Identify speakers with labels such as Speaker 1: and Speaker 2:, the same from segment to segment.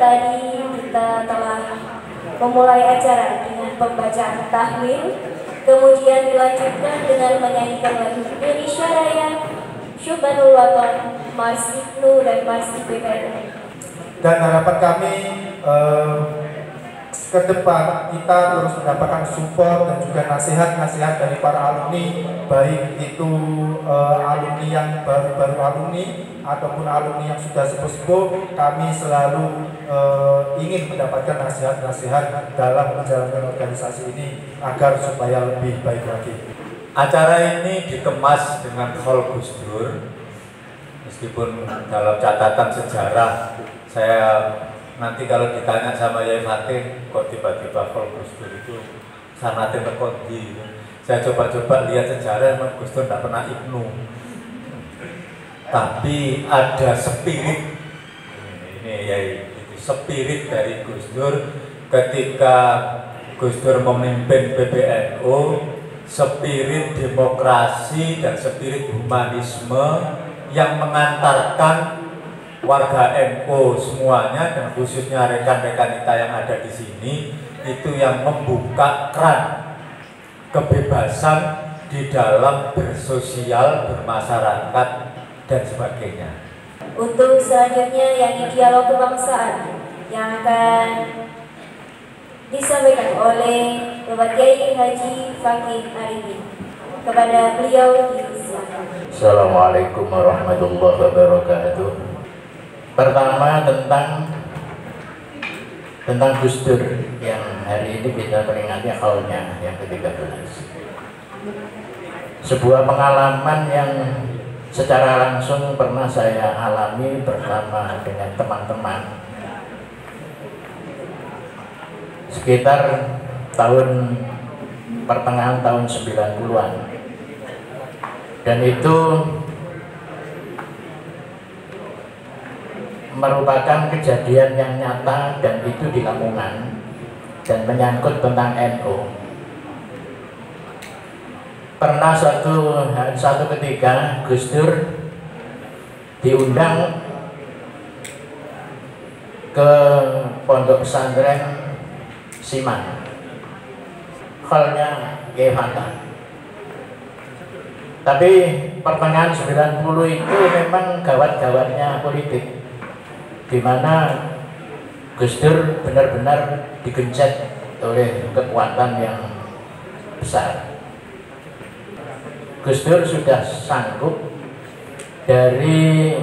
Speaker 1: tadi kita telah memulai acara dengan pembacaan tahmid, kemudian dilanjutkan dengan menyanyikan lagu Indonesia Raya, Syubhanul Waton, Mars Ibnu dan Mars IPPN.
Speaker 2: Dan harapan kami ke depan kita terus mendapatkan support dan juga nasihat-nasihat dari para alumni, baik itu alumni yang baru-baru alumni ataupun alumni yang sudah sepuh-sepuh. Kami selalu ingin mendapatkan nasihat-nasihat dalam menjalankan organisasi ini agar supaya lebih baik lagi.
Speaker 3: Acara ini dikemas dengan hall Gus Dur, meskipun dalam catatan sejarah saya nanti kalau ditanya sama Yai Fatih, kok tiba-tiba hall Gus Dur itu sanate terkondi. Saya coba-coba lihat sejarah, memang Gus Dur tidak pernah Ibnu, tapi ada spirit ini Yai, spirit dari Gus Dur ketika Gus Dur memimpin PBNU, spirit demokrasi dan spirit humanisme yang mengantarkan warga NU semuanya dan khususnya rekan-rekan kita yang ada di sini itu yang membuka keran kebebasan di dalam bersosial, bermasyarakat dan sebagainya.
Speaker 1: Untuk selanjutnya yang dialog kebangsaan yang akan disampaikan oleh Bapak Kiai Haji Fakih Arifin, kepada beliau disilakan.
Speaker 4: Assalamualaikum warahmatullahi wabarakatuh. Pertama tentang Gus Dur yang hari ini kita peringati haulnya yang ke-13. Sebuah pengalaman yang secara langsung pernah saya alami bersama dengan teman-teman sekitar pertengahan tahun 90-an, dan itu merupakan kejadian yang nyata dan itu di Lamongan dan menyangkut tentang NU. Pernah satu ketika Gus Dur diundang ke pondok pesantren Siman, hallnya Kiai Fatah. Tapi pertengahan 90 itu memang gawat-gawatnya politik, di mana Gus Dur benar-benar digencet oleh kekuatan yang besar. Gus Dur sudah sanggup, dari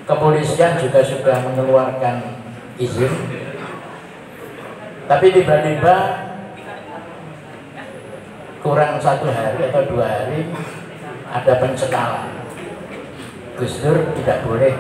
Speaker 4: kepolisian juga sudah mengeluarkan izin, tapi tiba-tiba kurang 1 hari atau 2 hari ada pencekalan. Gus Dur tidak boleh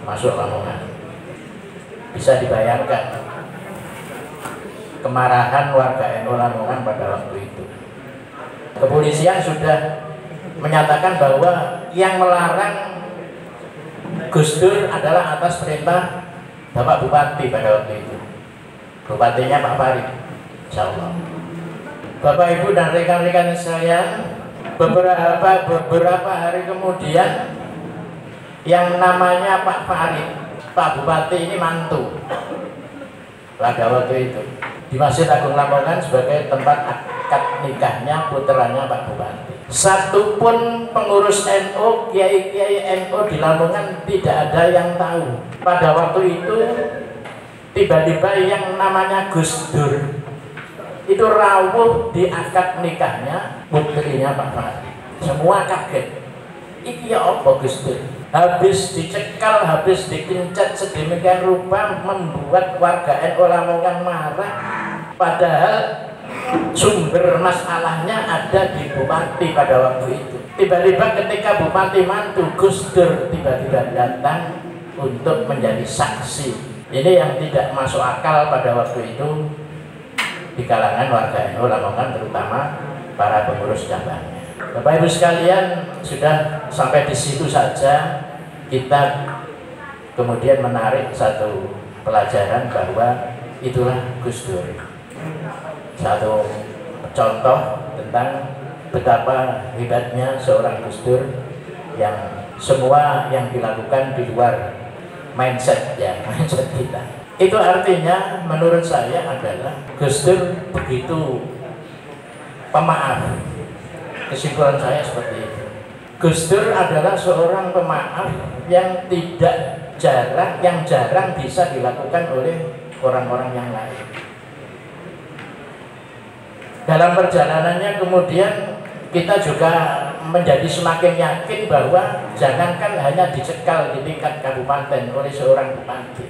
Speaker 4: masuk Lamongan. Bisa dibayangkan kemarahan warga NU Lamongan pada waktu itu. Kepolisian sudah menyatakan bahwa yang melarang Gus Dur adalah atas perintah Bapak Bupati pada waktu itu. Bupatinya Pak Farid, insya Allah. Bapak Ibu dan rekan-rekan saya, beberapa hari kemudian yang namanya Pak Farid, Pak Bupati ini mantu pada waktu itu di Masjid Agung Lamongan sebagai tempat akad nikahnya putranya Pak Bupati. Satupun pengurus NU, kiai-kiai NU di Lamongan tidak ada yang tahu. Pada waktu itu tiba-tiba yang namanya Gus Dur itu rawuh di akad nikahnya putrinya Pak Farid. Semua kaget. Iki ya apa Gus Dur? Habis dicekal, habis dikincet sedemikian rupa membuat warga NU Lamongan marah. Padahal sumber masalahnya ada di Bupati pada waktu itu. Tiba-tiba ketika Bupati mantu, Gus Dur tiba-tiba datang untuk menjadi saksi. Ini yang tidak masuk akal pada waktu itu di kalangan warga NU Lamongan, terutama para pengurus cabangnya. Bapak Ibu sekalian, sudah sampai di situ saja kita kemudian menarik satu pelajaran bahwa itulah Gus Dur. Satu contoh tentang betapa hebatnya seorang Gus Dur yang semua yang dilakukan di luar mindset ya, mindset kita. Itu artinya menurut saya adalah Gus Dur begitu pemaaf. Kesimpulan saya seperti itu. Gus Dur adalah seorang pemaaf yang jarang bisa dilakukan oleh orang-orang yang lain. Dalam perjalanannya kemudian kita juga menjadi semakin yakin bahwa jangankan hanya dicekal di tingkat kabupaten oleh seorang bupati,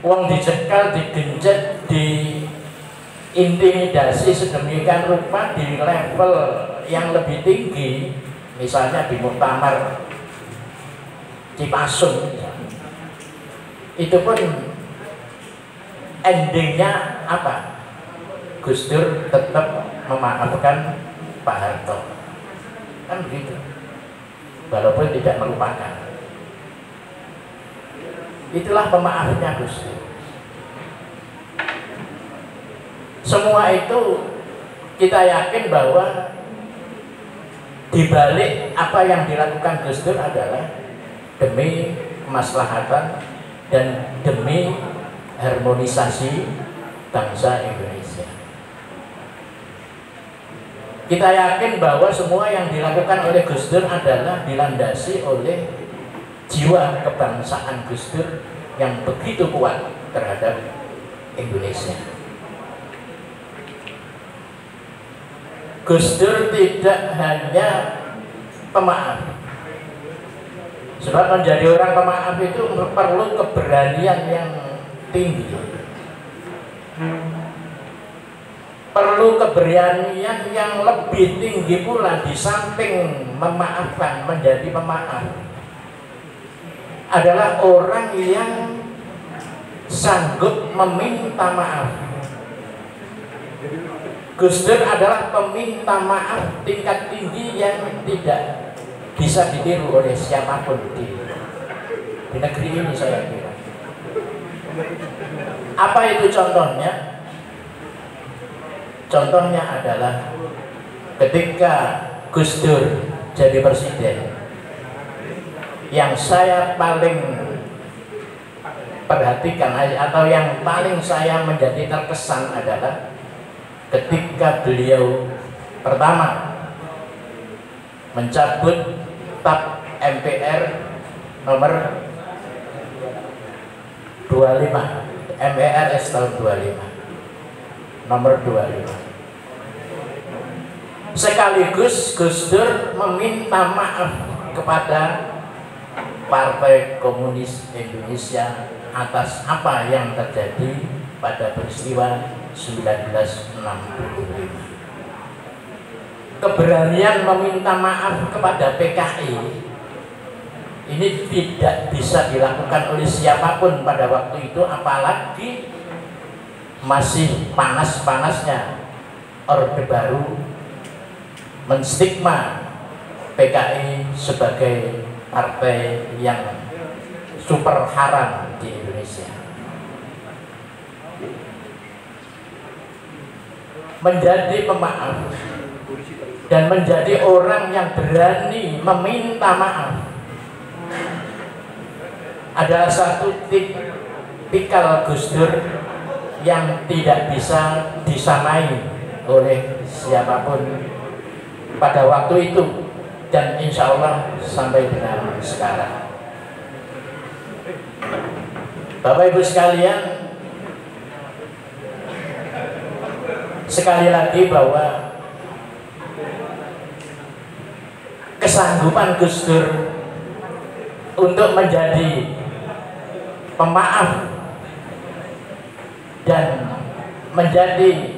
Speaker 4: uang dicekal, digenjot, diintimidasi sedemikian rupa di level yang lebih tinggi, misalnya di Muktamar Cipasung, itu pun endingnya apa? Gus Dur tetap memaafkan Pak Harto, kan begitu, walaupun tidak melupakan. Itulah pemaafnya Gus Dur. Semua itu kita yakin bahwa dibalik apa yang dilakukan Gus Dur adalah demi kemaslahatan dan demi harmonisasi bangsa Indonesia. Kita yakin bahwa semua yang dilakukan oleh Gus Dur adalah dilandasi oleh jiwa kebangsaan Gus Dur yang begitu kuat terhadap Indonesia. Gus Dur tidak hanya pemaaf, sebab menjadi orang pemaaf itu perlu keberanian yang tinggi, perlu keberanian yang lebih tinggi pula. Di samping memaafkan, menjadi pemaaf adalah orang yang sanggup meminta maaf. Gus Dur adalah peminta maaf tingkat tinggi yang tidak bisa ditiru oleh siapapun di negeri ini, saya kira. Apa itu contohnya? Contohnya adalah ketika Gus Dur jadi presiden, yang saya paling perhatikan atau yang paling saya menjadi terkesan adalah ketika beliau pertama mencabut TAP MPR nomor 25, MERS tahun 25, nomor 25. Sekaligus Gus Dur meminta maaf kepada Partai Komunis Indonesia atas apa yang terjadi pada peristiwa 1965. Keberanian meminta maaf kepada PKI ini tidak bisa dilakukan oleh siapapun pada waktu itu, apalagi masih panas-panasnya Orde Baru menstigma PKI sebagai partai yang super haram di Indonesia. Menjadi pemaaf dan menjadi orang yang berani meminta maaf adalah satu tipikal Gus Dur yang tidak bisa disamai oleh siapapun pada waktu itu dan insya Allah sampai dengan sekarang. Bapak Ibu sekalian, sekali lagi bahwa kesanggupan Gus Dur untuk menjadi pemaaf dan menjadi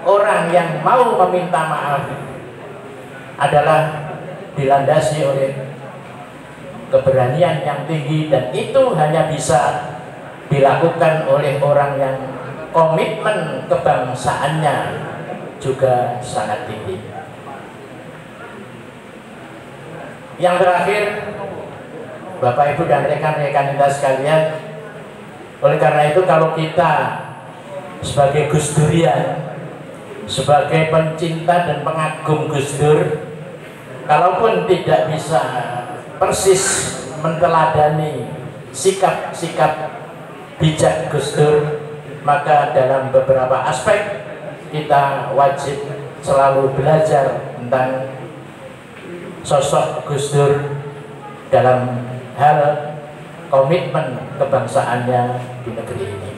Speaker 4: orang yang mau meminta maaf adalah dilandasi oleh keberanian yang tinggi, dan itu hanya bisa dilakukan oleh orang yang komitmen kebangsaannya juga sangat tinggi. Yang terakhir, Bapak Ibu dan rekan-rekan kita sekalian, oleh karena itu kalau kita sebagai Gus Durian, sebagai pencinta dan pengagum Gus Dur, kalaupun tidak bisa persis menteladani sikap-sikap bijak Gus Dur, maka dalam beberapa aspek kita wajib selalu belajar tentang sosok Gus Dur dalam hal komitmen kebangsaannya di negeri ini.